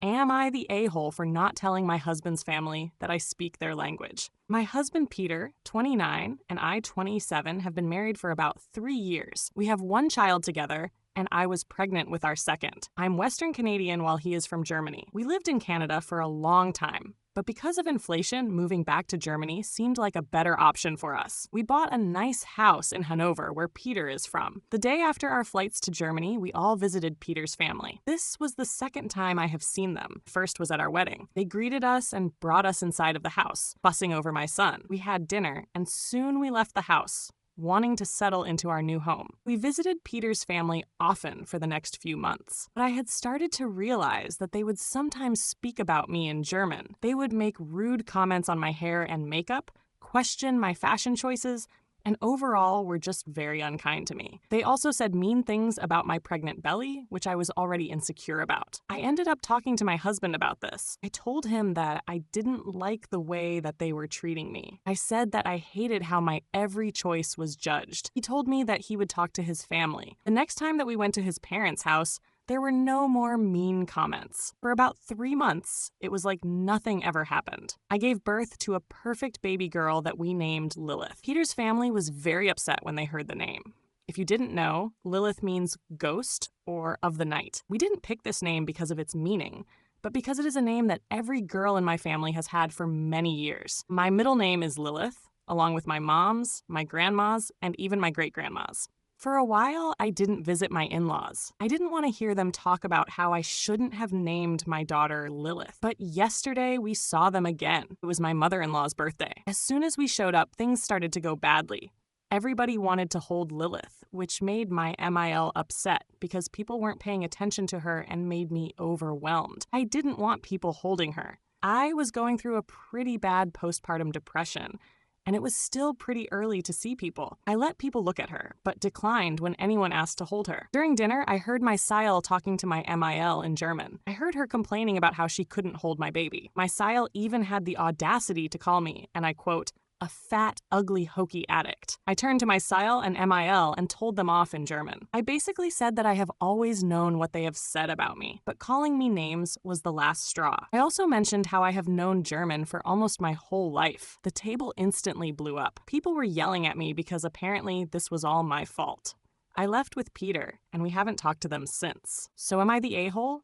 Am I the a-hole for not telling my husband's family that I speak their language? My husband Peter, 29, and I, 27, have been married for about 3 years. We have one child together, and I was pregnant with our second. I'm Western Canadian while he is from Germany. We lived in Canada for a long time, but because of inflation, moving back to Germany seemed like a better option for us. We bought a nice house in Hanover, where Peter is from. The day after our flights to Germany, we all visited Peter's family. This was the second time I have seen them. First was at our wedding. They greeted us and brought us inside of the house, fussing over my son. We had dinner, and soon we left the house, wanting to settle into our new home. We visited Peter's family often for the next few months, but I had started to realize that they would sometimes speak about me in German. They would make rude comments on my hair and makeup, question my fashion choices, and overall were just very unkind to me. They also said mean things about my pregnant belly, which I was already insecure about. I ended up talking to my husband about this. I told him that I didn't like the way that they were treating me. I said that I hated how my every choice was judged. He told me that he would talk to his family. The next time that we went to his parents' house, there were no more mean comments. For about 3 months, it was like nothing ever happened. I gave birth to a perfect baby girl that we named Lilith. Peter's family was very upset when they heard the name. If you didn't know, Lilith means ghost or of the night. We didn't pick this name because of its meaning, but because it is a name that every girl in my family has had for many years. My middle name is Lilith, along with my mom's, my grandma's, and even my great-grandma's. For a while, I didn't visit my in-laws. I didn't want to hear them talk about how I shouldn't have named my daughter Lilith. But yesterday, we saw them again. It was my mother-in-law's birthday. As soon as we showed up, things started to go badly. Everybody wanted to hold Lilith, which made my MIL upset because people weren't paying attention to her and made me overwhelmed. I didn't want people holding her. I was going through a pretty bad postpartum depression, and it was still pretty early to see people. I let people look at her, but declined when anyone asked to hold her. During dinner, I heard my Sile talking to my MIL in German. I heard her complaining about how she couldn't hold my baby. My Sile even had the audacity to call me, and I quote, a fat, ugly, hokey addict. I turned to my Sile and MIL and told them off in German. I basically said that I have always known what they have said about me, but calling me names was the last straw. I also mentioned how I have known German for almost my whole life. The table instantly blew up. People were yelling at me because apparently this was all my fault. I left with Peter, and we haven't talked to them since. So am I the a-hole?